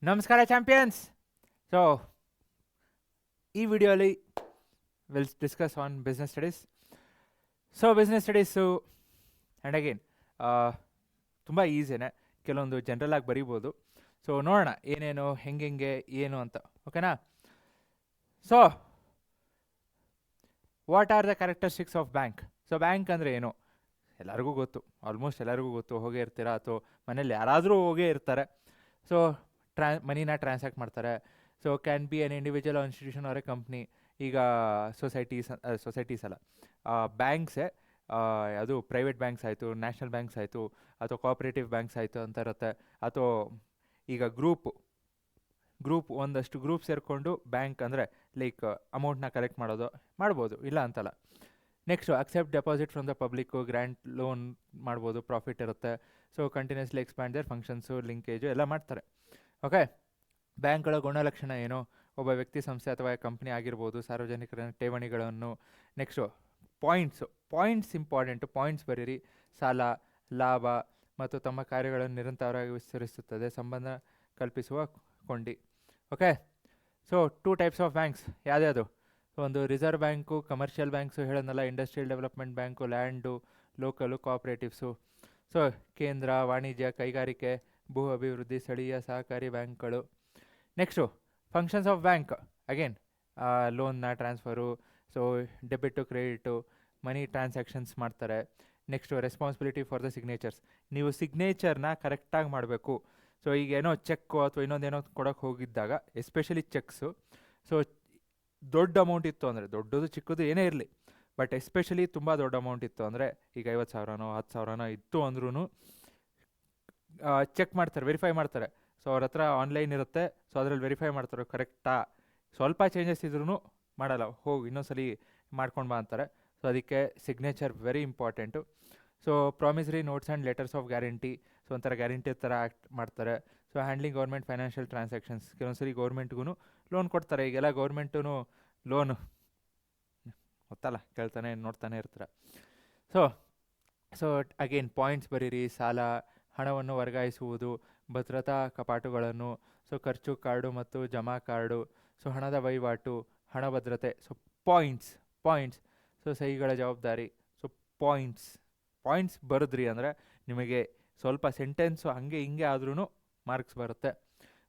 ನಮಸ್ಕಾರ champions. So ಈ ವಿಡಿಯೋಲಿ will discuss on business studies. So business studies and again ತುಂಬ ಈಸಿನೇ, ಕೆಲವೊಂದು ಜನರಲ್ ಆಗಿ ಬರೀಬೋದು. ಸೊ ನೋಡೋಣ ಏನೇನು ಹೆಂಗೆ ಏನು ಅಂತ, ಓಕೆನಾ? So what are the characteristics of bank? So bank ಅಂದರೆ ಏನು ಎಲ್ಲರಿಗೂ ಗೊತ್ತು, ಆಲ್ಮೋಸ್ಟ್ ಎಲ್ಲರಿಗೂ ಗೊತ್ತು. ಹೋಗೇ ಇರ್ತೀರಾ ಅಥವಾ ಮನೇಲಿ ಯಾರಾದರೂ ಹೋಗೇ ಇರ್ತಾರೆ. ಸೊ ಮನಿನ ಟ್ರಾನ್ಸಾಕ್ಟ್ ಮಾಡ್ತಾರೆ. So can be an individual institution or a company. ಈಗ ಸೊಸೈಟೀಸ್ ಅಲ್ಲ, ಬ್ಯಾಂಕ್ಸೇ, ಅದು ಪ್ರೈವೇಟ್ ಬ್ಯಾಂಕ್ಸ್ ಆಯಿತು, ನ್ಯಾಷನಲ್ ಬ್ಯಾಂಕ್ಸ್ ಆಯಿತು, ಅಥವಾ ಕೋಆಪ್ರೇಟಿವ್ ಬ್ಯಾಂಕ್ಸ್ ಆಯಿತು ಅಂತ ಇರುತ್ತೆ. ಅಥವಾ ಈಗ ಗ್ರೂಪ್ ಒಂದಷ್ಟು ಗ್ರೂಪ್ ಸೇರಿಕೊಂಡು ಬ್ಯಾಂಕ್ ಅಂದರೆ ಲೈಕ್ ಅಮೌಂಟ್ನ ಕಲೆಕ್ಟ್ ಮಾಡ್ಬೋದು, ಇಲ್ಲ ಅಂತಲ್ಲ. Next accept deposit from the public, grant loan ಮಾಡ್ಬೋದು, ಪ್ರಾಫಿಟ್ ಇರುತ್ತೆ. So continuously expand their functions, linkage ಎಲ್ಲ ಮಾಡ್ತಾರೆ. ಓಕೆ, ಬ್ಯಾಂಕ್ಗಳ ಗುಣಲಕ್ಷಣ ಏನು? ಒಬ್ಬ ವ್ಯಕ್ತಿ, ಸಂಸ್ಥೆ ಅಥವಾ ಕಂಪ್ನಿ ಆಗಿರ್ಬೋದು, ಸಾರ್ವಜನಿಕರ ಠೇವಣಿಗಳನ್ನು. ನೆಕ್ಸ್ಟು ಪಾಯಿಂಟ್ಸ್ ಇಂಪಾರ್ಟೆಂಟು, ಪಾಯಿಂಟ್ಸ್ ಬರೀರಿ. ಸಾಲ, ಲಾಭ ಮತ್ತು ತಮ್ಮ ಕಾರ್ಯಗಳನ್ನು ನಿರಂತರವಾಗಿ ವಿಸ್ತರಿಸುತ್ತದೆ, ಸಂಬಂಧ ಕಲ್ಪಿಸುವ ಕೊಂಡಿ. Okay, so 2 types of banks ಯಾವುದ್ಯಾವುದು? ಒಂದು ರಿಸರ್ವ್ ಬ್ಯಾಂಕು, ಕಮರ್ಷಿಯಲ್ ಬ್ಯಾಂಕ್ಸು ಹೇಳೋದಲ್ಲ, industrial development bank, land, local, cooperatives. So ಕೇಂದ್ರ, ವಾಣಿಜ್ಯ, ಕೈಗಾರಿಕೆ, ಭೂ ಅಭಿವೃದ್ಧಿ, ಸ್ಥಳೀಯ ಸಹಕಾರಿ ಬ್ಯಾಂಕ್ಗಳು. Next functions of bank, again ಲೋನ್ನ transfer, so debit, credit, money transactions ಮಾಡ್ತಾರೆ. Next responsibility for the signatures, ನೀವು ಸಿಗ್ನೇಚರ್ನ ಕರೆಕ್ಟಾಗಿ ಮಾಡಬೇಕು. ಸೊ ಈಗೇನೋ ಚೆಕ್ಕು ಅಥವಾ ಇನ್ನೊಂದೇನೋ ಕೊಡೋಕ್ಕೆ ಹೋಗಿದ್ದಾಗ, ಎಸ್ಪೆಷಲಿ ಚೆಕ್ಸು, ಸೊ ದೊಡ್ಡ ಅಮೌಂಟ್ ಇತ್ತು ಅಂದರೆ, ದೊಡ್ಡದು ಚಿಕ್ಕದು ಏನೇ ಇರಲಿ, ಬಟ್ ಎಸ್ಪೆಷಲಿ ತುಂಬ ದೊಡ್ಡ ಅಮೌಂಟ್ ಇತ್ತು ಅಂದರೆ, ಈಗ 50,000ನೋ 10,000ನೋ ಇತ್ತು ಅಂದ್ರೂ ಚೆಕ್ ಮಾಡ್ತಾರೆ, ವೆರಿಫೈ ಮಾಡ್ತಾರೆ. ಸೊ ಅವ್ರ ಹತ್ರ ಆನ್ಲೈನ್ ಇರುತ್ತೆ, ಸೊ ಅದರಲ್ಲಿ ವೆರಿಫೈ ಮಾಡ್ತಾರೆ ಕರೆಕ್ಟಾ. ಸ್ವಲ್ಪ ಚೇಂಜಸ್ ಇದ್ರೂ ಮಾಡಲ್ಲ, ಹೋಗಿ ಇನ್ನೊಂದ್ಸಲಿ ಮಾಡ್ಕೊಂಡು ಬಾ ಅಂತಾರೆ. ಸೊ ಅದಕ್ಕೆ signature very important. So promissory notes and letters of guarantee, so ಒಂಥರ ಗ್ಯಾರಂಟಿ ಥರ ಆ್ಯಕ್ಟ್ ಮಾಡ್ತಾರೆ. So handling government financial transactions, ಕೆಲವೊಂದ್ಸರಿ ಗೌರ್ಮೆಂಟ್ಗೂ ಲೋನ್ ಕೊಡ್ತಾರೆ. ಈಗೆಲ್ಲ ಗೌರ್ಮೆಂಟೂ ಲೋನು ಗೊತ್ತಲ್ಲ, ಕೇಳ್ತಾನೆ ನೋಡ್ತಾನೆ ಇರ್ತಾರೆ. ಸೊ ಅಗೇನ್ ಪಾಯಿಂಟ್ಸ್ ಬರೀರಿ. ಸಾಲ, ಹಣವನ್ನು ವರ್ಗಾಯಿಸುವುದು, ಭದ್ರತಾ ಕಪಾಟುಗಳನ್ನು, ಸೊ ಖರ್ಚು ಕಾರ್ಡು ಮತ್ತು ಜಮಾ ಕಾರ್ಡು, ಸೊ ಹಣದ ವಹಿವಾಟು, ಹಣ ಭದ್ರತೆ. ಸೊ ಪಾಯಿಂಟ್ಸ್, ಸೊ ಸಹಿಗಳ ಜವಾಬ್ದಾರಿ. ಸೊ ಪಾಯಿಂಟ್ಸ್ ಬರೆದ್ರಿ ಅಂದರೆ ನಿಮಗೆ ಸ್ವಲ್ಪ ಸೆಂಟೆನ್ಸು ಹಂಗೆ ಹಿಂಗೆ ಆದ್ರೂ ಮಾರ್ಕ್ಸ್ ಬರುತ್ತೆ,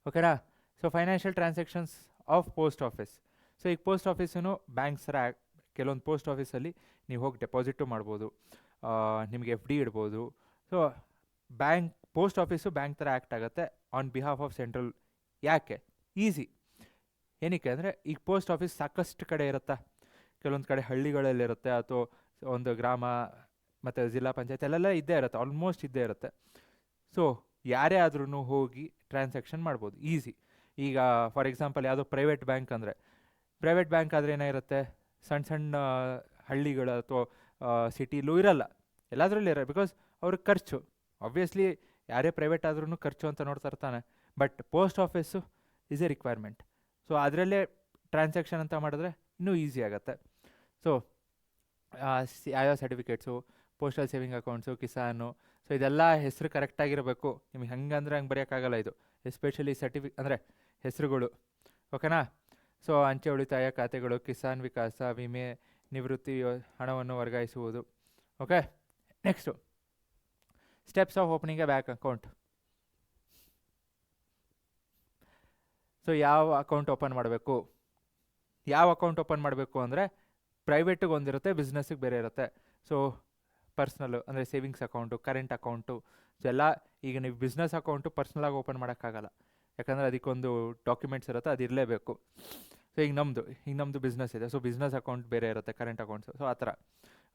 ಓಕೆನಾ? So financial transactions of post office. So ಈಗ ಪೋಸ್ಟ್ ಆಫೀಸೂ ಬ್ಯಾಂಕ್ಸ್ ಥರ, ಕೆಲವೊಂದು ಪೋಸ್ಟ್ ಆಫೀಸಲ್ಲಿ ನೀವು ಹೋಗಿ ಡೆಪಾಸಿಟು ಮಾಡ್ಬೋದು, ನಿಮಗೆ FD ಇಡ್ಬೋದು. ಸೊ ಪೋಸ್ಟ್ ಆಫೀಸು ಬ್ಯಾಂಕ್ ಥರ ಆ್ಯಕ್ಟ್ ಆಗುತ್ತೆ ಆನ್ ಬಿಹಾಫ್ ಆಫ್ ಸೆಂಟ್ರಲ್. ಯಾಕೆ? ಈಸಿ. ಏನಕ್ಕೆ ಅಂದರೆ ಈಗ ಪೋಸ್ಟ್ ಆಫೀಸ್ ಸಾಕಷ್ಟು ಕಡೆ ಇರುತ್ತಾ, ಕೆಲವೊಂದು ಕಡೆ ಹಳ್ಳಿಗಳಲ್ಲಿರುತ್ತೆ, ಅಥವಾ ಒಂದು ಗ್ರಾಮ ಮತ್ತು ಜಿಲ್ಲಾ ಪಂಚಾಯತ್ ಅಲ್ಲೆಲ್ಲ ಇದ್ದೇ ಇರುತ್ತೆ, ಆಲ್ಮೋಸ್ಟ್ ಇದ್ದೇ ಇರುತ್ತೆ. ಸೊ ಯಾರೇ ಆದ್ರೂ ಹೋಗಿ ಟ್ರಾನ್ಸಾಕ್ಷನ್ ಮಾಡ್ಬೋದು ಈಸಿ. ಈಗ ಫಾರ್ ಎಕ್ಸಾಂಪಲ್ ಯಾವುದೋ ಪ್ರೈವೇಟ್ ಬ್ಯಾಂಕ್ ಆದರೆ ಏನಾಗಿರುತ್ತೆ, ಸಣ್ಣ ಹಳ್ಳಿಗಳು ಅಥವಾ ಸಿಟಿಲೂ ಇರಲ್ಲ, ಎಲ್ಲದರಲ್ಲೂ ಇರೋ, ಬಿಕಾಸ್ ಅವ್ರಿಗೆ ಖರ್ಚು. ಆಬ್ವಿಯಸ್ಲಿ ಯಾರೇ ಪ್ರೈವೇಟ್ ಆದ್ರೂ ಖರ್ಚು ಅಂತ ನೋಡ್ತಾ ಇರ್ತಾನೆ. But post office is a requirement. So ಅದರಲ್ಲೇ ಟ್ರಾನ್ಸಾಕ್ಷನ್ ಅಂತ ಮಾಡಿದ್ರೆ ಇನ್ನೂ ಈಸಿ ಆಗುತ್ತೆ. ಸೊ ಯಾವ್ಯಾವ certificates, postal saving accounts, Kisan, so ಇದೆಲ್ಲ ಹೆಸರು ಕರೆಕ್ಟಾಗಿರಬೇಕು. ನಿಮಗೆ ಹಂಗಂದ್ರೆ ಹಂಗೆ ಬರೆಯೋಕ್ಕಾಗಲ್ಲ. ಇದು ಎಸ್ಪೆಷಲಿ ಅಂದರೆ ಹೆಸರುಗಳು, ಓಕೆನಾ? ಸೊ ಅಂಚೆ ಉಳಿತಾಯ ಖಾತೆಗಳು, ಕಿಸಾನ್ ವಿಕಾಸ, ವಿಮೆ, ನಿವೃತ್ತಿ ಹಣವನ್ನು ವರ್ಗಾಯಿಸುವುದು. Okay, next steps of opening A bank account. So ಯಾವ ಅಕೌಂಟ್ ಓಪನ್ ಮಾಡಬೇಕು ಅಂದರೆ ಪ್ರೈವೇಟಿಗೆ ಒಂದಿರುತ್ತೆ, ಬಿಸ್ನೆಸ್ಸಿಗೆ ಬೇರೆ ಇರುತ್ತೆ. ಸೊ ಪರ್ಸ್ನಲ್ಲು ಅಂದರೆ savings account, current account, so ಎಲ್ಲ. ಈಗ ನೀವು ಬಿಸ್ನೆಸ್ ಅಕೌಂಟು ಪರ್ಸ್ನಲಾಗಿ ಓಪನ್ ಮಾಡೋಕ್ಕಾಗಲ್ಲ, ಯಾಕಂದರೆ ಅದಕ್ಕೊಂದು ಡಾಕ್ಯುಮೆಂಟ್ಸ್ ಇರುತ್ತೆ, ಅದು ಇರಲೇಬೇಕು. ಸೊ ಈಗ ನಮ್ಮದು ಬಿಸ್ನೆಸ್ ಇದೆ, ಸೊ ಬಿಸ್ನೆಸ್ ಅಕೌಂಟ್ ಬೇರೆ ಇರುತ್ತೆ, ಕರೆಂಟ್ ಅಕೌಂಟ್ಸು, ಸೊ ಆ ಥರ,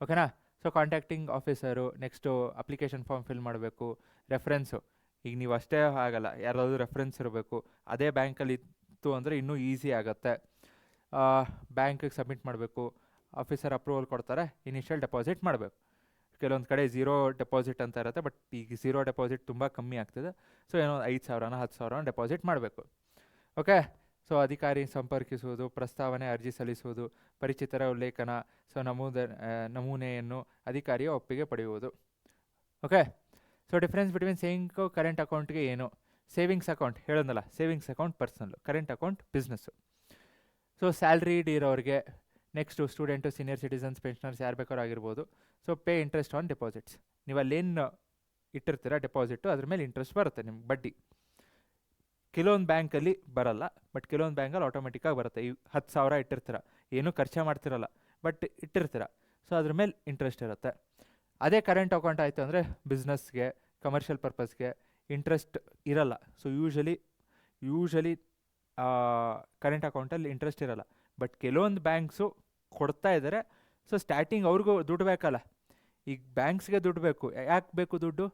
ಓಕೆನಾ? So contacting officer, next application form fill ಮಾಡಬೇಕು. ರೆಫರೆನ್ಸು, ಈಗ ನೀವು ಅಷ್ಟೇ ಆಗಲ್ಲ, ಯಾರಾದರೂ ರೆಫರೆನ್ಸ್ ಇರಬೇಕು. ಅದೇ ಬ್ಯಾಂಕಲ್ಲಿ ಇತ್ತು ಅಂದರೆ ಇನ್ನೂ ಈಸಿ ಆಗುತ್ತೆ. ಬ್ಯಾಂಕಿಗೆ ಸಬ್ಮಿಟ್ ಮಾಡಬೇಕು, ಆಫೀಸರ್ ಅಪ್ರೂವಲ್ ಕೊಡ್ತಾರೆ, ಇನಿಷಿಯಲ್ ಡೆಪಾಸಿಟ್ ಮಾಡಬೇಕು. ಕೆಲವೊಂದು ಕಡೆ 0 ಡೆಪಾಸಿಟ್ ಅಂತ ಇರುತ್ತೆ, ಬಟ್ ಈಗ 0 ಡೆಪಾಸಿಟ್ ತುಂಬ ಕಮ್ಮಿ ಆಗ್ತಿದೆ. ಸೊ ಏನೋ 5,000 10,000 ಡೆಪಾಸಿಟ್ ಮಾಡಬೇಕು, ಓಕೆ? ಸೊ ಅಧಿಕಾರಿ ಸಂಪರ್ಕಿಸುವುದು, ಪ್ರಸ್ತಾವನೆ, ಅರ್ಜಿ ಸಲ್ಲಿಸುವುದು, ಪರಿಚಿತರ ಉಲ್ಲೇಖನ, ಸೊ ನಮೂನೆಯನ್ನು ಅಧಿಕಾರಿಯ ಒಪ್ಪಿಗೆ ಪಡೆಯುವುದು. Okay, so difference between saving current ಅಕೌಂಟ್ಗೆ ಏನು? ಸೇವಿಂಗ್ಸ್ ಅಕೌಂಟ್ ಹೇಳೋದಲ್ಲ, savings account personal, current account business. So salaried ಇರೋರಿಗೆ, next student, senior citizens, pensioners ಯಾರು ಬೇಕಾದ್ರೂ ಆಗಿರ್ಬೋದು. So pay interest on deposits. ನೀವು ಅಲ್ಲೇನು ಇಟ್ಟಿರ್ತೀರ ಡೆಪಾಸಿಟು, ಅದ್ರ ಮೇಲೆ ಇಂಟ್ರೆಸ್ಟ್ ಬರುತ್ತೆ ನಿಮ್ಗೆ, ಬಡ್ಡಿ. ಕೆಲವೊಂದು ಬ್ಯಾಂಕಲ್ಲಿ ಬರಲ್ಲ, ಬಟ್ ಕೆಲವೊಂದು ಬ್ಯಾಂಕಲ್ಲಿ ಆಟೋಮೆಟಿಕ್ಕಾಗಿ ಬರುತ್ತೆ. ಈ 10,000 ಇಟ್ಟಿರ್ತೀರ, ಏನೂ ಖರ್ಚು ಮಾಡ್ತಿರಲ್ಲ, ಬಟ್ ಇಟ್ಟಿರ್ತೀರ, ಸೊ ಅದ್ರ ಮೇಲೆ ಇಂಟ್ರೆಸ್ಟ್ ಇರುತ್ತೆ. ಅದೇ ಕರೆಂಟ್ ಅಕೌಂಟ್ ಆಯಿತು ಅಂದರೆ ಬಿಸ್ನೆಸ್ಗೆ, ಕಮರ್ಷಿಯಲ್ ಪರ್ಪಸ್ಗೆ ಇಂಟ್ರೆಸ್ಟ್ ಇರಲ್ಲ. ಸೊ ಯೂಶಲಿ ಕರೆಂಟ್ ಅಕೌಂಟಲ್ಲಿ ಇಂಟ್ರೆಸ್ಟ್ ಇರಲ್ಲ. ಬಟ್ ಕೆಲವೊಂದು ಬ್ಯಾಂಕ್ಸು ಕೊಡ್ತಾ ಇದ್ದಾರೆ. ಸೊ ಸ್ಟಾರ್ಟಿಂಗ್ ಅವ್ರಿಗೂ ದುಡ್ಡು ಬೇಕಲ್ಲ, ಈಗ ಬ್ಯಾಂಕ್ಸ್ಗೆ ದುಡ್ಡು ಬೇಕು. ಯಾಕೆ ಬೇಕು ದುಡ್ಡು?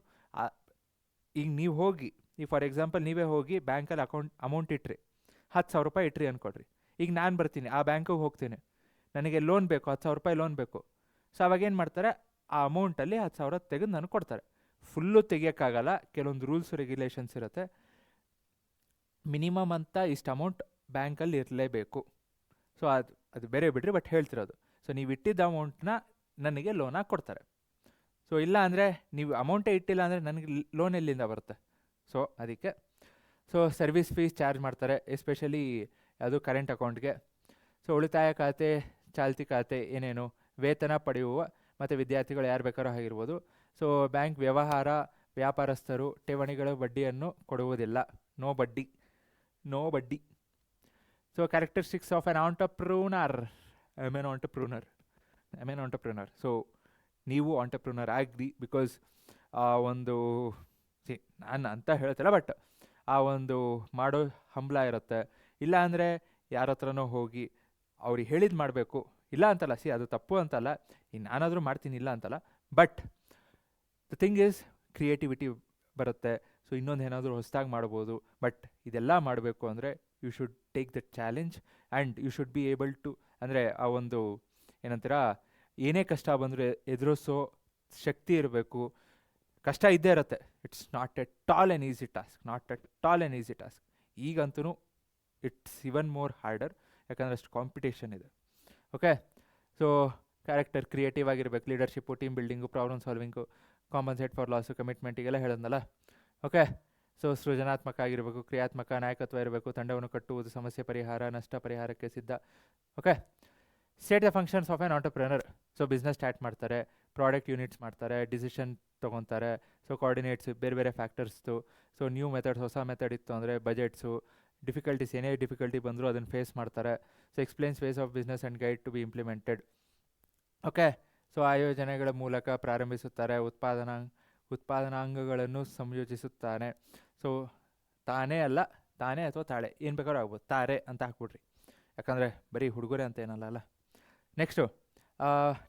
ಈಗ ನೀವು ಹೋಗಿ, ಈಗ ಫಾರ್ ಎಕ್ಸಾಂಪಲ್ ನೀವೇ ಹೋಗಿ ಬ್ಯಾಂಕಲ್ಲಿ ಅಮೌಂಟ್ ಇಟ್ರಿ, 10,000 ರೂಪಾಯಿ ಇಟ್ರಿ ಅಂದ್ಕೊಡ್ರಿ. ಈಗ ನಾನು ಬರ್ತೀನಿ ಆ ಬ್ಯಾಂಕಿಗೆ ಹೋಗ್ತೀನಿ, ನನಗೆ ಲೋನ್ ಬೇಕು, 10,000 ರೂಪಾಯಿ ಲೋನ್ ಬೇಕು. ಸೊ ಅವಾಗೇನು ಮಾಡ್ತಾರೆ, ಆ ಅಮೌಂಟಲ್ಲಿ 10,000 ತೆಗೆದು ನನಗೆ ಕೊಡ್ತಾರೆ. ಫುಲ್ಲು ತೆಗಿಯೋಕ್ಕಾಗಲ್ಲ, ಕೆಲವೊಂದು ರೂಲ್ಸ್ ರೆಗ್ಯುಲೇಷನ್ಸ್ ಇರುತ್ತೆ. ಮಿನಿಮಮ್ ಅಂತ ಇಷ್ಟು ಅಮೌಂಟ್ ಬ್ಯಾಂಕಲ್ಲಿ ಇರಲೇಬೇಕು. ಸೊ ಅದು ಬೇರೆ ಬಿಡ್ರಿ, ಬಟ್ ಹೇಳ್ತಿರೋದು. ಸೊ ನೀವು ಇಟ್ಟಿದ್ದ ಅಮೌಂಟ್ನ ನನಗೆ ಲೋನಾಗಿ ಕೊಡ್ತಾರೆ. ಸೊ ಇಲ್ಲ ಅಂದರೆ ನೀವು ಅಮೌಂಟೇ ಇಟ್ಟಿಲ್ಲ ಅಂದರೆ ನನಗೆ ಲೋನ್ ಎಲ್ಲಿಂದ ಬರುತ್ತೆ? ಸೊ ಅದಕ್ಕೆ ಸರ್ವಿಸ್ ಫೀಸ್ ಚಾರ್ಜ್ ಮಾಡ್ತಾರೆ, ಎಸ್ಪೆಷಲಿ ಅದು ಕರೆಂಟ್ ಅಕೌಂಟ್ಗೆ. ಸೊ ಉಳಿತಾಯ ಖಾತೆ, ಚಾಲ್ತಿ ಖಾತೆ, ಏನೇನು ವೇತನ ಪಡೆಯುವ ಮತ್ತು ವಿದ್ಯಾರ್ಥಿಗಳು ಯಾರು ಬೇಕಾದ್ರೂ ಆಗಿರ್ಬೋದು. ಸೊ ಬ್ಯಾಂಕ್ ವ್ಯವಹಾರ, ವ್ಯಾಪಾರಸ್ಥರು ಠೇವಣಿಗಳ ಬಡ್ಡಿಯನ್ನು ಕೊಡುವುದಿಲ್ಲ. ನೋ ಬಡ್ಡಿ. So characteristics of an entrepreneur. I am an entrepreneur. So ನೀವು ಆಂಟರ್ಪ್ರೂನರ್ ಆಗ್ರಿ, ಬಿಕಾಸ್ ಒಂದು ನಾನು ಅಂತ ಹೇಳ್ತಿಲ್ಲ, ಬಟ್ ಆ ಒಂದು ಮಾಡೋ ಹಂಬಲ ಇರುತ್ತೆ. ಇಲ್ಲ ಅಂದರೆ ಯಾರ ಹತ್ರನೋ ಹೋಗಿ ಅವ್ರಿಗೆ ಹೇಳಿದ್ದು ಮಾಡಬೇಕು. ಇಲ್ಲ ಅಂತಲ್ಲ, ಅದು ತಪ್ಪು ಅಂತಲ್ಲ, ಈಗ ನಾನಾದರೂ ಮಾಡ್ತೀನಿ, ಇಲ್ಲ ಅಂತಲ್ಲ. But the thing is creativity ಬರುತ್ತೆ. ಸೊ ಇನ್ನೊಂದು ಏನಾದರೂ ಹೊಸದಾಗಿ ಮಾಡ್ಬೋದು. ಬಟ್ ಇದೆಲ್ಲ ಮಾಡಬೇಕು ಅಂದರೆ you should take that challenge and you should be able to, ಅಂದರೆ ಆ ಒಂದು ಏನಂತೀರ, ಏನೇ ಕಷ್ಟ ಬಂದರೂ ಎದುರಿಸೋ ಶಕ್ತಿ ಇರಬೇಕು. ಕಷ್ಟ ಇದ್ದೇ ಇರುತ್ತೆ. It's not at all an easy task. ಈಗಂತೂ ಇಟ್ಸ್ ಇವನ್ ಮೋರ್ ಹಾರ್ಡರ್, ಯಾಕಂದರೆ ಅಷ್ಟು ಕಾಂಪಿಟೇಷನ್ ಇದೆ. ಓಕೆ, ಸೊ ಕ್ಯಾರೆಕ್ಟರ್ ಕ್ರಿಯೇಟಿವ್ ಆಗಿರ್ಬೇಕು, leadership, team building, problem solving, compensate for loss, ಕಮಿಟ್ಮೆಂಟಿಗೆಲ್ಲ ಹೇಳೋದಲ್ಲ. ಓಕೆ, ಸೊ ಸೃಜನಾತ್ಮಕ ಆಗಿರಬೇಕು, ಕ್ರಿಯಾತ್ಮಕ, ನಾಯಕತ್ವ ಇರಬೇಕು, ತಂಡವನ್ನು ಕಟ್ಟುವುದು, ಸಮಸ್ಯೆ ಪರಿಹಾರ, ನಷ್ಟ ಪರಿಹಾರಕ್ಕೆ ಸಿದ್ಧ. Okay, state the functions of on entrepreneur. So business start ಮಾಡ್ತಾರೆ, ಪ್ರಾಡಕ್ಟ್ ಯೂನಿಟ್ಸ್ ಮಾಡ್ತಾರೆ, ಡಿಸಿಷನ್ ತೊಗೊತಾರೆ. ಸೊ ಕೋಆರ್ಡಿನೇಟ್ಸ್ ಬೇರೆ ಬೇರೆ ಫ್ಯಾಕ್ಟರ್ಸ್ದು. ಸೊ ನ್ಯೂ ಮೆಥಡ್ಸ್, ಹೊಸ ಮೆಥಡ್ ಇತ್ತು ಅಂದರೆ ಬಜೆಟ್ಸು, ಡಿಫಿಕಲ್ಟೀಸ್, ಏನೇ ಡಿಫಿಕಲ್ಟಿ ಬಂದರೂ ಅದನ್ನು ಫೇಸ್ ಮಾಡ್ತಾರೆ. So explains ways of business and guide to be implemented. Okay, so ಆಯೋಜನೆಗಳ ಮೂಲಕ ಪ್ರಾರಂಭಿಸುತ್ತಾರೆ, ಉತ್ಪಾದನಾಂಗಗಳನ್ನು ಸಂಯೋಜಿಸುತ್ತಾನೆ. ಸೊ ತಾನೇ ಅಥವಾ ತಾಳೆ, ಏನು ಬೇಕಾದ್ರೂ ಆಗ್ಬೋದು, ತಾರೆ ಅಂತ ಹಾಕ್ಬಿಡ್ರಿ, ಯಾಕಂದರೆ ಬರೀ ಹುಡುಗರೇ ಅಂತ ಏನಲ್ಲ. ನೆಕ್ಸ್ಟು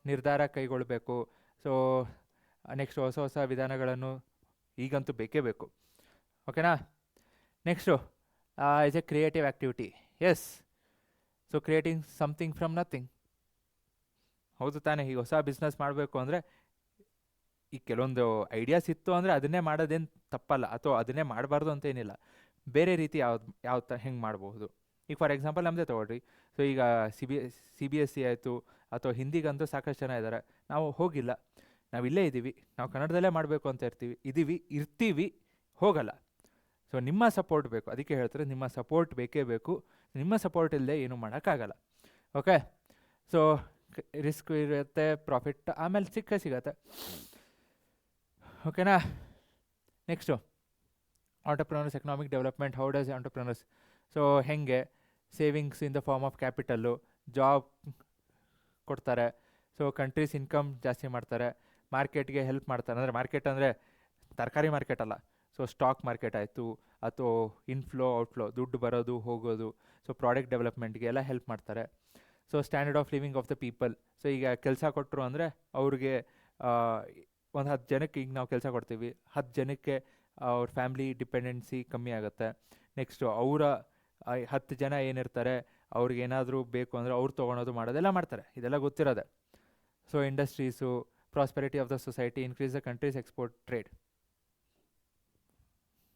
ನಿರ್ಧಾರ ಕೈಗೊಳ್ಳಬೇಕು. ಸೊ ನೆಕ್ಸ್ಟು ಹೊಸ ವಿಧಾನಗಳನ್ನು ಈಗಂತೂ ಬೇಕೇ ಬೇಕು. ಓಕೆನಾ? Next is a creative activity. Yes, so creating something from nothing. ಹೌದು ತಾನೇ? ಈಗ ಹೊಸ ಬಿಸ್ನೆಸ್ ಮಾಡಬೇಕು ಅಂದರೆ ಈಗ ಕೆಲವೊಂದು ಐಡಿಯಾಸ್ ಇತ್ತು ಅಂದರೆ ಅದನ್ನೇ ಮಾಡೋದೇನು ತಪ್ಪಲ್ಲ, ಅಥವಾ ಅದನ್ನೇ ಮಾಡಬಾರ್ದು ಅಂತ ಏನಿಲ್ಲ. ಬೇರೆ ರೀತಿ ಹೆಂಗೆ ಮಾಡಬಹುದು. ಈಗ ಫಾರ್ ಎಕ್ಸಾಂಪಲ್ ನಮ್ಮದೇ ತೊಗೊಳ್ರಿ. ಸೊ ಈಗ CBSE ಆಯಿತು, ಅಥವಾ ಹಿಂದಿಗಂತೂ ಸಾಕಷ್ಟು ಜನ ಇದ್ದಾರೆ. ನಾವು ಹೋಗಿಲ್ಲ, ನಾವು ಇಲ್ಲೇ ಇದ್ದೀವಿ, ನಾವು ಕನ್ನಡದಲ್ಲೇ ಮಾಡಬೇಕು ಅಂತ ಇರ್ತೀವಿ, ಹೋಗಲ್ಲ. ಸೊ ನಿಮ್ಮ ಸಪೋರ್ಟ್ ಬೇಕು. ಅದಕ್ಕೆ ಹೇಳ್ತಾರೆ, ನಿಮ್ಮ ಸಪೋರ್ಟ್ ಬೇಕೇ ಬೇಕು. ನಿಮ್ಮ ಸಪೋರ್ಟ್ ಇಲ್ಲದೆ ಏನೂ ಮಾಡೋಕ್ಕಾಗಲ್ಲ. ಓಕೆ, ಸೊ ರಿಸ್ಕ್ ಇರುತ್ತೆ, ಪ್ರಾಫಿಟ್ ಆಮೇಲೆ ಸಿಗತ್ತೆ. ಓಕೆನಾ? Next entrepreneurs economic development. How does entrepreneurs? So ಹೆಂಗೆ savings in the form of capital, job ಕೊಡ್ತಾರೆ. ಸೊ ಕಂಟ್ರೀಸ್ ಇನ್ಕಮ್ ಜಾಸ್ತಿ ಮಾಡ್ತಾರೆ, ಮಾರ್ಕೆಟ್ಗೆ ಹೆಲ್ಪ್ ಮಾಡ್ತಾರೆ. ಅಂದರೆ ಮಾರ್ಕೆಟ್ ಅಂದರೆ ತರಕಾರಿ ಮಾರ್ಕೆಟ್ ಅಲ್ಲ. ಸೊ ಸ್ಟಾಕ್ ಮಾರ್ಕೆಟ್ ಆಯಿತು, ಅಥವಾ ಇನ್ಫ್ಲೋ ಔಟ್ಫ್ಲೋ, ದುಡ್ಡು ಬರೋದು ಹೋಗೋದು. ಸೊ ಪ್ರಾಡಕ್ಟ್ ಡೆವಲಪ್ಮೆಂಟ್ಗೆ ಎಲ್ಲ ಹೆಲ್ಪ್ ಮಾಡ್ತಾರೆ. So standard of living of the people. So ಈಗ ಕೆಲಸ ಕೊಟ್ಟರು ಅಂದರೆ ಅವ್ರಿಗೆ ಒಂದು 10 ಜನಕ್ಕೆ ಈಗ ನಾವು ಕೆಲಸ ಕೊಡ್ತೀವಿ, 10 ಜನಕ್ಕೆ ಅವ್ರ ಫ್ಯಾಮ್ಲಿ ಡಿಪೆಂಡೆನ್ಸಿ ಕಮ್ಮಿ ಆಗುತ್ತೆ. ನೆಕ್ಸ್ಟು ಅವರ 10 ಜನ ಏನಿರ್ತಾರೆ, ಅವ್ರಿಗೆ ಏನಾದರೂ ಬೇಕು ಅಂದರೆ ಅವ್ರು ತೊಗೊಳೋದು ಮಾಡೋದೆಲ್ಲ ಮಾಡ್ತಾರೆ. ಇದೆಲ್ಲ ಗೊತ್ತಿರೋದೆ. So industries, prosperity of the society, increase the countries export trade.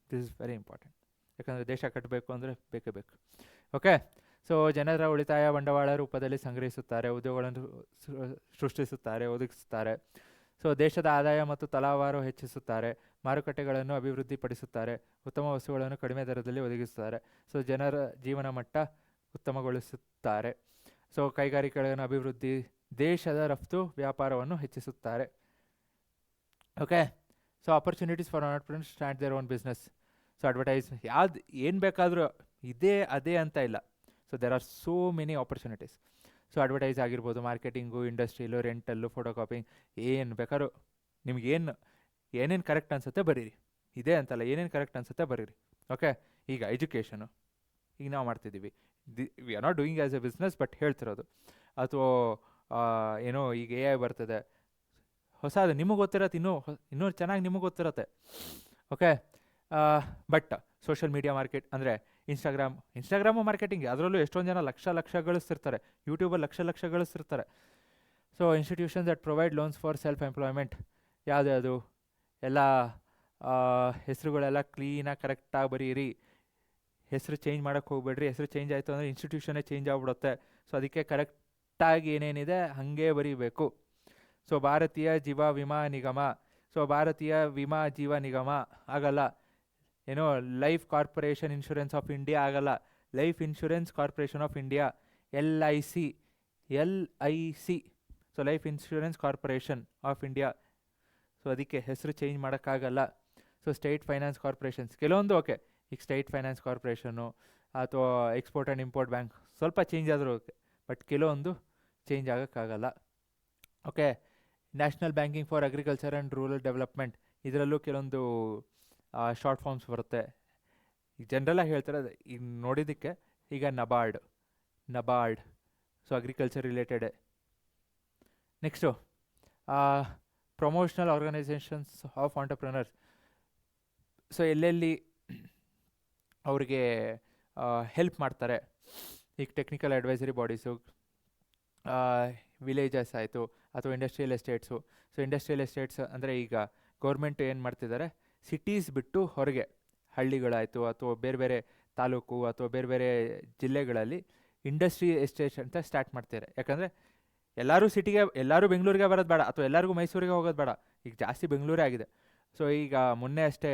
This is very important, ಯಾಕಂದರೆ ದೇಶ ಕಟ್ಟಬೇಕು ಅಂದರೆ ಬೇಕೇ ಬೇಕು. ಓಕೆ, ಸೊ ಜನರ ಉಳಿತಾಯ ಬಂಡವಾಳ ರೂಪದಲ್ಲಿ ಸಂಗ್ರಹಿಸುತ್ತಾರೆ, ಉದ್ಯೋಗಗಳನ್ನು ಸೃಷ್ಟಿಸುತ್ತಾರೆ, ಒದಗಿಸುತ್ತಾರೆ. ಸೊ ದೇಶದ ಆದಾಯ ಮತ್ತು ತಲಾವಾರು ಹೆಚ್ಚಿಸುತ್ತಾರೆ, ಮಾರುಕಟ್ಟೆಗಳನ್ನು ಅಭಿವೃದ್ಧಿಪಡಿಸುತ್ತಾರೆ, ಉತ್ತಮ ವಸ್ತುಗಳನ್ನು ಕಡಿಮೆ ದರದಲ್ಲಿ ಒದಗಿಸುತ್ತಾರೆ. ಸೊ ಜನರ ಜೀವನ ಮಟ್ಟ ಉತ್ತಮಗೊಳಿಸುತ್ತಾರೆ. ಸೊ ಕೈಗಾರಿಕೆಗಳನ್ನು ಅಭಿವೃದ್ಧಿ, ದೇಶದ ರಫ್ತು ವ್ಯಾಪಾರವನ್ನು ಹೆಚ್ಚಿಸುತ್ತಾರೆ. Okay, so opportunities for entrepreneurs start their own business. So advertise ಯಾವ್ದು ಏನು ಬೇಕಾದರೂ ಇದೇ ಅದೇ ಅಂತ ಇಲ್ಲ. So there are so many opportunities. So advertise ಆಗಿರ್ಬೋದು, ಮಾರ್ಕೆಟಿಂಗು, ಇಂಡಸ್ಟ್ರಿಯಲು, ರೆಂಟಲ್ಲು, ಫೋಟೋ ಕಾಪಿಂಗ್, ಏನು ಬೇಕಾದ್ರೂ ನಿಮ್ಗೇನು ಏನೇನು ಕರೆಕ್ಟ್ ಅನಿಸುತ್ತೆ ಬರೀರಿ. ಇದೇ ಅಂತಲ್ಲ, ಏನೇನು ಕರೆಕ್ಟ್ ಅನಿಸುತ್ತೆ ಬರೀರಿ. ಓಕೆ, ಈಗ ಎಜುಕೇಷನು ಈಗ ನಾವು ಮಾಡ್ತಿದ್ದೀವಿ, we are not doing as A business, but ಹೇಳ್ತಿರೋದು. ಅಥವಾ ಏನೋ ಈಗ AI ಬರ್ತದೆ, ಹೊಸದು ನಿಮಗೆ ಗೊತ್ತಿರತ್ತೆ, ಇನ್ನೂ ಚೆನ್ನಾಗಿ ನಿಮಗೆ ಗೊತ್ತಿರತ್ತೆ. Okay, but social media market ಅಂದರೆ ಇನ್ಸ್ಟಾಗ್ರಾಮು ಮಾರ್ಕೆಟಿಂಗ್, ಅದರಲ್ಲೂ ಎಷ್ಟೊಂದು ಜನ ಲಕ್ಷ ಗಳಿಸ್ತಿರ್ತಾರೆ, ಯೂಟ್ಯೂಬಲ್ಲಿ ಲಕ್ಷ ಗಳಿಸ್ತಿರ್ತಾರೆ. So institutions that provide loans for self employment, ಯಾವುದ್ಯಾವುದು ಎಲ್ಲ ಹೆಸರುಗಳೆಲ್ಲ ಕ್ಲೀನಾಗಿ ಕರೆಕ್ಟಾಗಿ ಬರೀರಿ. ಹೆಸರು ಚೇಂಜ್ ಮಾಡೋಕ್ಕೆ ಹೋಗ್ಬೇಡ್ರಿ. ಹೆಸರು ಚೇಂಜ್ ಆಯಿತು ಅಂದರೆ ಇನ್ಸ್ಟಿಟ್ಯೂಷನ್ನೇ ಚೇಂಜ್ ಆಗಿಬಿಡುತ್ತೆ. ಸೊ ಅದಕ್ಕೆ ಕರೆಕ್ಟಾಗಿ ಏನೇನಿದೆ ಹಾಗೆ ಬರೀಬೇಕು. ಸೊ ಭಾರತೀಯ ಜೀವ ವಿಮಾ ನಿಗಮ, ಸೊ ಭಾರತೀಯ ವಿಮಾ ಜೀವ ನಿಗಮ ಆಗಲ್ಲ, ಏನೋ life corporation insurance of India ಆಗಲ್ಲ, life insurance corporation of India, LIC. So life insurance corporation of India. So ಅದಕ್ಕೆ ಹೆಸರು ಚೇಂಜ್ ಮಾಡೋಕ್ಕಾಗಲ್ಲ. ಸೊ ಸ್ಟೇಟ್ ಫೈನಾನ್ಸ್ ಕಾರ್ಪೊರೇಷನ್ಸ್ ಕೆಲವೊಂದು ಓಕೆ, ಈಗ ಸ್ಟೇಟ್ ಫೈನಾನ್ಸ್ ಕಾರ್ಪೊರೇಷನ್ನು ಅಥವಾ ಎಕ್ಸ್ಪೋರ್ಟ್ ಆ್ಯಂಡ್ ಇಂಪೋರ್ಟ್ ಬ್ಯಾಂಕ್ ಸ್ವಲ್ಪ change ಆದರೂ okay, but ಕೆಲವೊಂದು ಚೇಂಜ್ ಆಗೋಕ್ಕಾಗಲ್ಲ. Okay, national banking for agriculture and rural development, ಇದರಲ್ಲೂ ಕೆಲವೊಂದು ಶಾರ್ಟ್ ಫಾರ್ಮ್ಸ್ ಬರುತ್ತೆ. ಈಗ ಜನರಲ್ಲಾಗಿ ಹೇಳ್ತಾರೆ, ಈಗ ನೋಡಿದ್ದಕ್ಕೆ ಈಗ ನಬಾರ್ಡ್, ಸೊ ಅಗ್ರಿಕಲ್ಚರ್ ರಿಲೇಟೆಡೇ. Next promotional organisations of entrepreneurs. So ಎಲ್ಲೆಲ್ಲಿ ಅವ್ರಿಗೆ ಹೆಲ್ಪ್ ಮಾಡ್ತಾರೆ, ಈಗ ಟೆಕ್ನಿಕಲ್ ಅಡ್ವೈಸರಿ ಬಾಡೀಸು, ವಿಲೇಜಸ್ ಆಯಿತು, ಅಥವಾ ಇಂಡಸ್ಟ್ರಿಯಲ್ ಎಸ್ಟೇಟ್ಸು. ಸೊ ಇಂಡಸ್ಟ್ರಿಯಲ್ ಎಸ್ಟೇಟ್ಸ್ ಅಂದರೆ ಈಗ ಗೌರ್ಮೆಂಟ್ ಏನು ಮಾಡ್ತಿದ್ದಾರೆ, ಸಿಟೀಸ್ ಬಿಟ್ಟು ಹೊರಗೆ ಹಳ್ಳಿಗಳಾಯಿತು ಅಥವಾ ಬೇರೆ ಬೇರೆ ತಾಲೂಕು ಅಥವಾ ಬೇರೆ ಬೇರೆ ಜಿಲ್ಲೆಗಳಲ್ಲಿ ಇಂಡಸ್ಟ್ರಿ ಎಸ್ಟೇಟ್ಸ್ ಅಂತ ಸ್ಟಾರ್ಟ್ ಮಾಡ್ತಾರೆ. ಯಾಕಂದರೆ ಎಲ್ಲರೂ ಬೆಂಗಳೂರಿಗೆ ಬರೋದು ಬೇಡ, ಅಥವಾ ಎಲ್ಲರಿಗೂ ಮೈಸೂರಿಗೆ ಹೋಗೋದು ಬೇಡ, ಈಗ ಜಾಸ್ತಿ ಬೆಂಗಳೂರೇ ಆಗಿದೆ. ಸೊ ಈಗ ಮೊನ್ನೆ ಅಷ್ಟೇ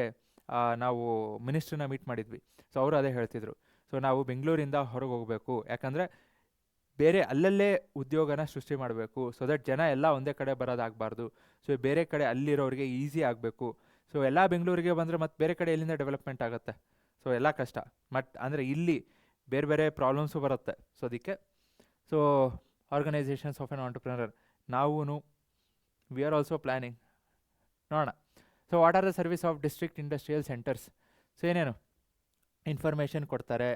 ನಾವು ಮಿನಿಸ್ಟ್ರನ್ನ ಮೀಟ್ ಮಾಡಿದ್ವಿ. ಸೊ ಅವರು ಅದೇ ಹೇಳ್ತಿದ್ರು, ಸೊ ನಾವು ಬೆಂಗಳೂರಿಂದ ಹೊರಗೆ ಹೋಗಬೇಕು, ಯಾಕಂದರೆ ಬೇರೆ ಅಲ್ಲಲ್ಲೇ ಉದ್ಯೋಗನ ಸೃಷ್ಟಿ ಮಾಡಬೇಕು. ಸೊ ದಟ್ ಜನ ಎಲ್ಲ ಒಂದೇ ಕಡೆ ಬರೋದಾಗಬಾರ್ದು. ಸೊ ಬೇರೆ ಕಡೆ ಅಲ್ಲಿರೋರಿಗೆ ಈಸಿ ಆಗಬೇಕು. ಸೊ ಎಲ್ಲ ಬೆಂಗಳೂರಿಗೆ ಬಂದರೆ ಮತ್ತು ಬೇರೆ ಕಡೆ ಎಲ್ಲಿಂದ ಡೆವಲಪ್ಮೆಂಟ್ ಆಗುತ್ತೆ? ಸೊ ಎಲ್ಲ ಕಷ್ಟ. ಅಂದರೆ ಇಲ್ಲಿ ಬೇರೆ ಬೇರೆ ಪ್ರಾಬ್ಲಮ್ಸು ಬರುತ್ತೆ. ಸೊ ಅದಕ್ಕೆ so organisations of an entrepreneur ನಾವು ವಿ ಆರ್ ಆಲ್ಸೋ ಪ್ಲ್ಯಾನಿಂಗ್, ನೋಡೋಣ. So what are the service of district industrial centres? So ಏನೇನು ಇನ್ಫಾರ್ಮೇಷನ್ ಕೊಡ್ತಾರೆ,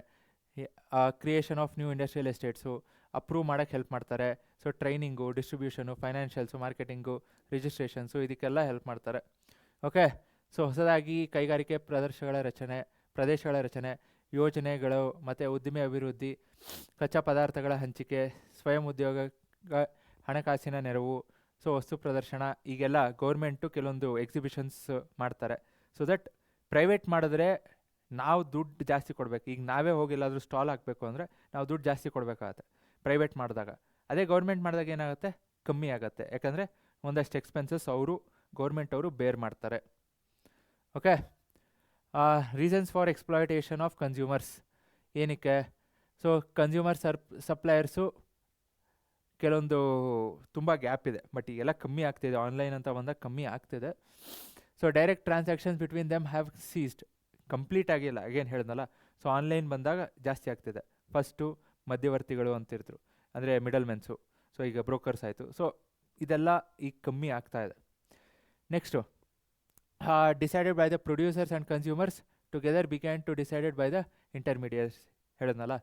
creation of new industrial estates approve ಮಾಡೋಕ್ಕೆ ಹೆಲ್ಪ್ ಮಾಡ್ತಾರೆ. So training, distribution, financials, marketing, registrations, ಇದಕ್ಕೆಲ್ಲ help ಮಾಡ್ತಾರೆ. Okay, so ಹೊಸದಾಗಿ ಕೈಗಾರಿಕೆ ಪ್ರದೇಶಗಳ ರಚನೆ, ಯೋಜನೆಗಳು ಮತ್ತು ಉದ್ದಿಮೆ ಅಭಿವೃದ್ಧಿ, ಕಚ್ಚಾ ಪದಾರ್ಥಗಳ ಹಂಚಿಕೆ, ಸ್ವಯಂ ಉದ್ಯೋಗ, ಹಣಕಾಸಿನ ನೆರವು, ಸೊ ವಸ್ತು ಪ್ರದರ್ಶನ, ಈಗೆಲ್ಲ ಗೌರ್ಮೆಂಟು ಕೆಲವೊಂದು ಎಕ್ಸಿಬಿಷನ್ಸ್ ಮಾಡ್ತಾರೆ. ಸೊ ದಟ್ ಪ್ರೈವೇಟ್ ಮಾಡಿದ್ರೆ ನಾವು ದುಡ್ಡು ಜಾಸ್ತಿ ಕೊಡಬೇಕು. ಈಗ ನಾವೇ ಹೋಗಿಲ್ಲಾದರೂ ಸ್ಟಾಲ್ ಹಾಕಬೇಕು ಅಂದರೆ ನಾವು ದುಡ್ಡು ಜಾಸ್ತಿ ಕೊಡಬೇಕಾಗತ್ತೆ ಪ್ರೈವೇಟ್ ಮಾಡಿದಾಗ. ಅದೇ ಗೌರ್ಮೆಂಟ್ ಮಾಡಿದಾಗ ಏನಾಗುತ್ತೆ, ಕಮ್ಮಿ ಆಗುತ್ತೆ. ಯಾಕಂದರೆ ಒಂದಷ್ಟು ಎಕ್ಸ್ಪೆನ್ಸಸ್ ಗೌರ್ಮೆಂಟ್ ಅವರು ಬೇರ್ ಮಾಡ್ತಾರೆ. Okay, reasons for exploitation of consumers ಏನಕ್ಕೆ? ಸೊ ಕನ್ಸ್ಯೂಮರ್ ಸಪ್ಲೈಯರ್ಸು ಕೆಲವೊಂದು ತುಂಬ ಗ್ಯಾಪ್ ಇದೆ, ಬಟ್ ಈಗೆಲ್ಲ ಕಮ್ಮಿ ಆಗ್ತಿದೆ. ಆನ್ಲೈನ್ ಅಂತ ಬಂದಾಗ ಕಮ್ಮಿ ಆಗ್ತಿದೆ. So direct transactions between them have ceased, complete ಆಗಿಲ್ಲ, ಅಗೇನ್ ಹೇಳಿದ್ನಲ್ಲ. ಸೊ ಆನ್ಲೈನ್ ಬಂದಾಗ ಜಾಸ್ತಿ ಆಗ್ತಿದೆ. ಫಸ್ಟು ಮಧ್ಯವರ್ತಿಗಳು ಅಂತಿದ್ರು, ಅಂದರೆ ಮಿಡಲ್ ಮೆನ್ಸು. ಸೊ ಈಗ ಬ್ರೋಕರ್ಸ್ ಆಯಿತು. ಸೊ ಇದೆಲ್ಲ ಈಗ ಕಮ್ಮಿ ಆಗ್ತಾ ಇದೆ. Next decided by the producers and consumers together began to decided by the intermediates, ಹೇಳಿದ್ನಲ್ಲ.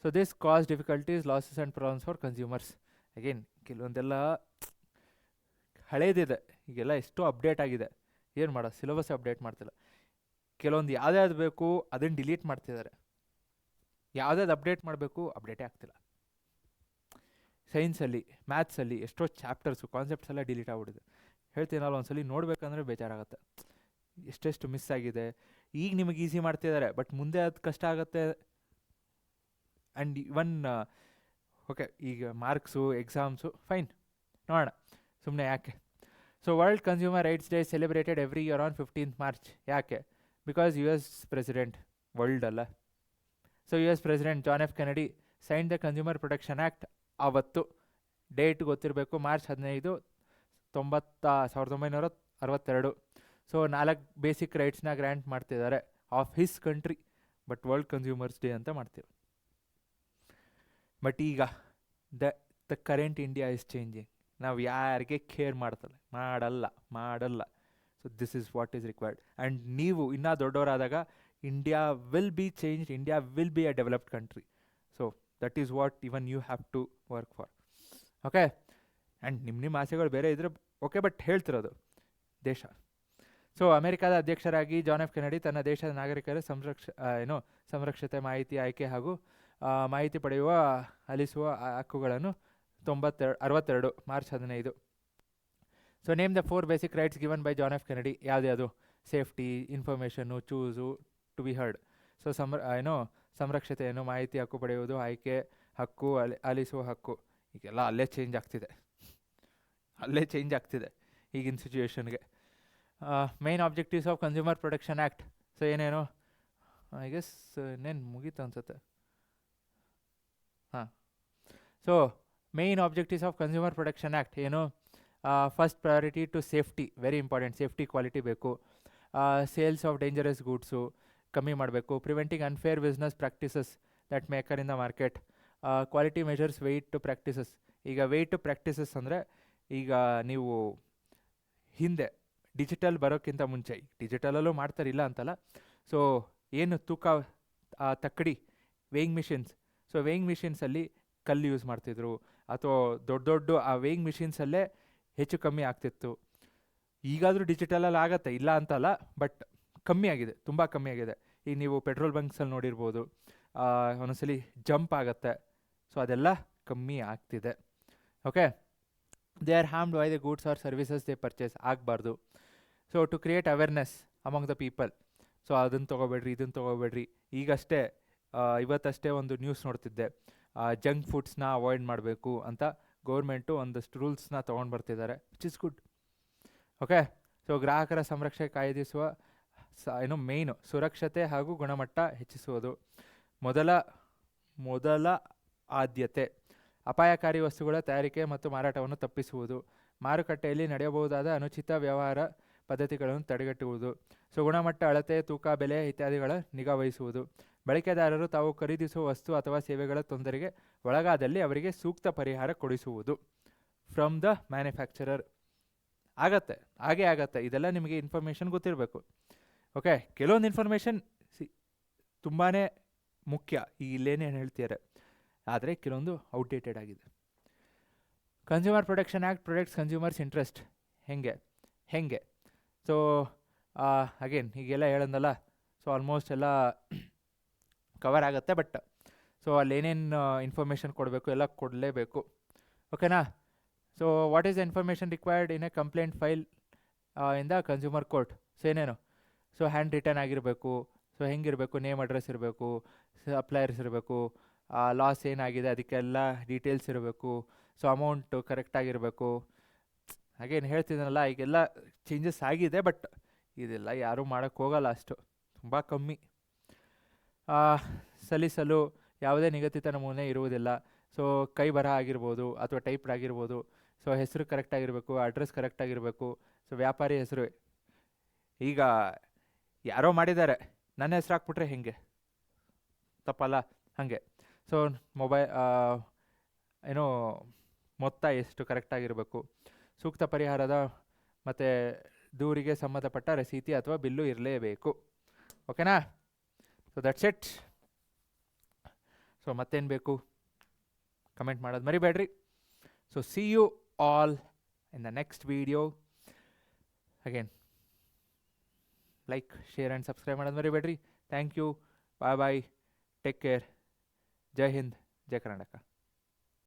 So this cause difficulties, losses and problems for consumers. Again ಕೆಲವೊಂದೆಲ್ಲ ಹಳೇದಿದೆ, ಈಗೆಲ್ಲ ಎಷ್ಟೋ ಅಪ್ಡೇಟ್ ಆಗಿದೆ. ಏನು ಮಾಡೋದು, ಸಿಲೆಬಸ್ ಅಪ್ಡೇಟ್ ಮಾಡ್ತಿಲ್ಲ. ಕೆಲವೊಂದು ಯಾವ್ದಾದ್ರು ಬೇಕು ಅದನ್ನು ಡಿಲೀಟ್ ಮಾಡ್ತಿದ್ದಾರೆ. ಯಾವುದಾದ್ರು ಅಪ್ಡೇಟ್ ಮಾಡಬೇಕು, ಅಪ್ಡೇಟೇ ಆಗ್ತಿಲ್ಲ. ಸೈನ್ಸಲ್ಲಿ, ಮ್ಯಾಥ್ಸಲ್ಲಿ ಎಷ್ಟೋ ಚಾಪ್ಟರ್ಸು, ಕಾನ್ಸೆಪ್ಟ್ಸ್ ಎಲ್ಲ ಡಿಲೀಟ್ ಆಗ್ಬಿಟ್ಟಿದೆ. ಹೇಳ್ತೀನಲ್ಲ, ಒಂದ್ಸಲಿ ನೋಡಬೇಕಂದ್ರೆ ಬೇಜಾರಾಗುತ್ತೆ, ಎಷ್ಟೆಷ್ಟು ಮಿಸ್ ಆಗಿದೆ. ಈಗ ನಿಮಗೆ ಈಸಿ ಮಾಡ್ತಿದ್ದಾರೆ, ಬಟ್ ಮುಂದೆ ಅದು ಕಷ್ಟ ಆಗುತ್ತೆ. ಆ್ಯಂಡ್ ಇವನ್ ಓಕೆ, ಈಗ ಮಾರ್ಕ್ಸು, ಎಕ್ಸಾಮ್ಸು ಫೈನ್, ನೋಡೋಣ, ಸುಮ್ಮನೆ ಯಾಕೆ. So world consumer rights day celebrated every year on 15th March. ಯಾಕೆ? Because U S president, world ಅಲ್ಲ, so U S president John F Kennedy sign the consumer protection act. ಆವತ್ತು date ಗೊತ್ತಿರಬೇಕು, March 15, 1962. So 4 basic ರೈಟ್ಸ್ನ grant ಮಾಡ್ತಿದ್ದಾರೆ of his country, but world consumers day ಅಂತ ಮಾಡ್ತೀವಿ. But ಈಗ the current India is changing. ನಾವು ಯಾರಿಗೆ ಕೇರ್ ಮಾಡಲ್ಲ. So this is what is required. And ನೀವು ಇನ್ನೂ ದೊಡ್ಡವರಾದಾಗ India will be changed, India will be a developed country. So that is what even you have to work for. Okay, and ನಿಮ್ಮ ಆಸೆಗಳು ಬೇರೆ ಇದ್ರೆ ಓಕೆ, ಬಟ್ ಹೇಳ್ತಿರೋದು ದೇಶ. So ಅಮೆರಿಕಾದ ಅಧ್ಯಕ್ಷರಾಗಿ ಜಾನ್ ಎಫ್ ಕೆನಡಿ ತನ್ನ ದೇಶದ ನಾಗರಿಕರ ಸಂರಕ್ಷತೆ, ಮಾಹಿತಿ ಆಯ್ಕೆ ಹಾಗೂ ಮಾಹಿತಿ ಪಡೆಯುವ ಆಲಿಸುವ ಹಕ್ಕುಗಳನ್ನು 62 March 15. So name the 4 basic rights given by John F Kennedy. ಯಾವುದ್ಯಾವುದು? Safety, information, choose, to be heard. So ಸಂರಕ್ಷತೆಯನ್ನು, ಮಾಹಿತಿ ಹಕ್ಕು ಪಡೆಯುವುದು, ಆಯ್ಕೆ ಹಕ್ಕು, ಆಲಿಸುವ ಹಕ್ಕು. ಈಗೆಲ್ಲ ಅಲ್ಲೇ ಚೇಂಜ್ ಆಗ್ತಿದೆ ಈಗಿನ ಸಿಚುವೇಶನ್ಗೆ. Main objectives of consumer protection act. So ಏನೇನು, ಐ ಗೆಸ್ ಇನ್ನೇನು ಮುಗೀತು ಅನ್ಸುತ್ತೆ. ಹಾಂ, so main objectives of consumer protection act ಏನು? First priority to safety, very important. Safety quality ಬೇಕು. ಸೇಲ್ಸ್ ಆಫ್ ಡೇಂಜರಸ್ ಗೂಡ್ಸು ಕಮ್ಮಿ ಮಾಡಬೇಕು. Preventing unfair business practices that maker in the market. Quality measures, weight to practices. ಈಗ weight to practices ಅಂದರೆ, ಈಗ ನೀವು ಹಿಂದೆ digital ಬರೋಕ್ಕಿಂತ ಮುಂಚೆ, ಡಿಜಿಟಲಲ್ಲೂ ಮಾಡ್ತಾರೆ ಇಲ್ಲ ಅಂತಲ್ಲ, ಸೊ ಏನು ತೂಕ ತಕ್ಕಡಿ, ವೇಯಿಂಗ್ ಮಿಷಿನ್ಸ್. ಸೊ ವೇಯಿಂಗ್ ಮಿಷಿನ್ಸಲ್ಲಿ ಕಲ್ಲು ಯೂಸ್ ಮಾಡ್ತಿದ್ರು, ಅಥವಾ ದೊಡ್ಡ ಆ ವೇಯಿಂಗ್ ಮಿಷಿನ್ಸಲ್ಲೇ ಹೆಚ್ಚು ಕಮ್ಮಿ ಆಗ್ತಿತ್ತು. ಈಗಾದರೂ ಡಿಜಿಟಲಲ್ಲಿ ಆಗತ್ತೆ, ಇಲ್ಲ ಅಂತಲ್ಲ, ಬಟ್ ಕಮ್ಮಿ ಆಗಿದೆ, ತುಂಬ ಕಮ್ಮಿ ಆಗಿದೆ. ಈಗ ನೀವು ಪೆಟ್ರೋಲ್ ಬಂಕ್ಸಲ್ಲಿ ನೋಡಿರ್ಬೋದು, ಒಂದೊಂದ್ಸಲಿ ಜಂಪ್ ಆಗುತ್ತೆ. ಸೊ ಅದೆಲ್ಲ ಕಮ್ಮಿ ಆಗ್ತಿದೆ. Okay, they are harmed by the goods or services they purchase. ಆಗಬಾರ್ದು. So to create awareness among the people. So ಅದನ್ನು ತೊಗೋಬೇಡ್ರಿ, ಇದನ್ನು ತೊಗೋಬೇಡ್ರಿ. ಈಗಷ್ಟೇ ಇವತ್ತಷ್ಟೇ ಒಂದು ನ್ಯೂಸ್ ನೋಡ್ತಿದ್ದೆ, ಜಂಕ್ ಫುಡ್ಸ್ನ ಅವಾಯ್ಡ್ ಮಾಡಬೇಕು ಅಂತ ಗೌರ್ಮೆಂಟು ಒಂದಷ್ಟು ರೂಲ್ಸ್ನ ತೊಗೊಂಡು ಬರ್ತಿದ್ದಾರೆ, which is good. Okay, so ಗ್ರಾಹಕರ ಸಂರಕ್ಷಣೆ ಕಾಯ್ದಿರಿಸುವ ಮೇಯ್ನು ಸುರಕ್ಷತೆ ಹಾಗೂ ಗುಣಮಟ್ಟ ಹೆಚ್ಚಿಸುವುದು ಮೊದಲ ಆದ್ಯತೆ. ಅಪಾಯಕಾರಿ ವಸ್ತುಗಳ ತಯಾರಿಕೆ ಮತ್ತು ಮಾರಾಟವನ್ನು ತಪ್ಪಿಸುವುದು. ಮಾರುಕಟ್ಟೆಯಲ್ಲಿ ನಡೆಯಬಹುದಾದ ಅನುಚಿತ ವ್ಯವಹಾರ ಪದ್ಧತಿಗಳನ್ನು ತಡೆಗಟ್ಟುವುದು. ಸೊ ಗುಣಮಟ್ಟ, ಅಳತೆ, ತೂಕ, ಬೆಲೆ ಇತ್ಯಾದಿಗಳ ನಿಗಾ ವಹಿಸುವುದು. ಬಳಕೆದಾರರು ತಾವು ಖರೀದಿಸುವ ವಸ್ತು ಅಥವಾ ಸೇವೆಗಳ ತೊಂದರೆಗೆ ಒಳಗಾದಲ್ಲಿ ಅವರಿಗೆ ಸೂಕ್ತ ಪರಿಹಾರ ಕೊಡಿಸುವುದು ಫ್ರಮ್ ದ ಮ್ಯಾನುಫ್ಯಾಕ್ಚರರ್. ಹಾಗೇ ಆಗತ್ತೆ. ಇದೆಲ್ಲ ನಿಮಗೆ ಇನ್ಫಾರ್ಮೇಷನ್ ಗೊತ್ತಿರಬೇಕು. ಓಕೆ, ಕೆಲವೊಂದು ಇನ್ಫಾರ್ಮೇಷನ್ ತುಂಬಾ ಮುಖ್ಯ, ಇಲ್ಲೇನೇನು ಹೇಳ್ತಿದ್ದಾರೆ, ಆದರೆ ಕೆಲವೊಂದು ಔಟ್ಡೇಟೆಡ್ ಆಗಿದೆ. Consumer protection act protects consumers interest. ಹೆಂಗೆ? ಸೊ ಅಗೇನ್ ಹೀಗೆಲ್ಲ ಹೇಳಂದಲ್ಲ, ಸೊ ಆಲ್ಮೋಸ್ಟ್ ಎಲ್ಲ ಕವರ್ ಆಗುತ್ತೆ. ಬಟ್ ಸೊ ಅಲ್ಲೇನೇನು ಇನ್ಫಾರ್ಮೇಷನ್ ಕೊಡಬೇಕು ಎಲ್ಲ ಕೊಡಲೇಬೇಕು. ಓಕೆನಾ? So what is the information required in a complaint file in the consumer court? So ಏನೇನು? ಸೊ ಹ್ಯಾಂಡ್ ರಿಟರ್ನ್ ಆಗಿರಬೇಕು. ಸೊ ಹೆಂಗಿರಬೇಕು? ನೇಮ್, ಅಡ್ರೆಸ್ ಇರಬೇಕು, ಸಪ್ಲೈಯರ್ಸ್ ಇರಬೇಕು, ಲಾಸ್ ಏನಾಗಿದೆ ಅದಕ್ಕೆಲ್ಲ ಡೀಟೇಲ್ಸ್ ಇರಬೇಕು. ಸೊ ಅಮೌಂಟು ಕರೆಕ್ಟಾಗಿರಬೇಕು. ಹಾಗೇನು ಹೇಳ್ತಿದ್ದೀನಲ್ಲ, ಈಗೆಲ್ಲ ಚೇಂಜಸ್ ಆಗಿದೆ, ಬಟ್ ಇದೆಲ್ಲ ಯಾರೂ ಮಾಡೋಕ್ಕೆ ಹೋಗಲ್ಲ, ಅಷ್ಟು ತುಂಬ ಕಮ್ಮಿ. ಸಲ್ಲಿಸಲು ಯಾವುದೇ ನಿಗದಿತ ನಮೂನೆ ಇರುವುದಿಲ್ಲ. ಸೊ ಕೈ ಬರಹ ಆಗಿರ್ಬೋದು ಅಥವಾ ಟೈಪ್ಡ್ ಆಗಿರ್ಬೋದು. ಸೊ ಹೆಸರು ಕರೆಕ್ಟಾಗಿರಬೇಕು, ಅಡ್ರೆಸ್ ಕರೆಕ್ಟಾಗಿರಬೇಕು. ಸೊ ವ್ಯಾಪಾರಿ ಹೆಸರು ಈಗ ಯಾರೋ ಮಾಡಿದ್ದಾರೆ, ನನ್ನ ಹೆಸರು ಹಾಕ್ಬಿಟ್ರೆ ಹೆಂಗೆ? ತಪ್ಪಲ್ಲ? ಹಾಗೆ. ಸೊ ಮೊತ್ತ ಎಷ್ಟು ಕರೆಕ್ಟಾಗಿರಬೇಕು. ಸೂಕ್ತ ಪರಿಹಾರದ ಮತ್ತು ದೂರಿಗೆ ಸಂಬಂಧಪಟ್ಟ ರಸೀತಿ ಅಥವಾ ಬಿಲ್ಲು ಇರಲೇಬೇಕು. ಓಕೆನಾ? So that's it. ಸೊ ಮತ್ತೇನು ಬೇಕು ಕಮೆಂಟ್ ಮಾಡೋದು ಮರಿಬೇಡ್ರಿ. So see you all in the next video. Again like, share and subscribe ಮಾಡೋದು ಮರಿಬೇಡ್ರಿ. Thank you. Bye bye. Take care. ಜೈ ಹಿಂದ್, ಜೈ ಕರ್ನಾಟಕ.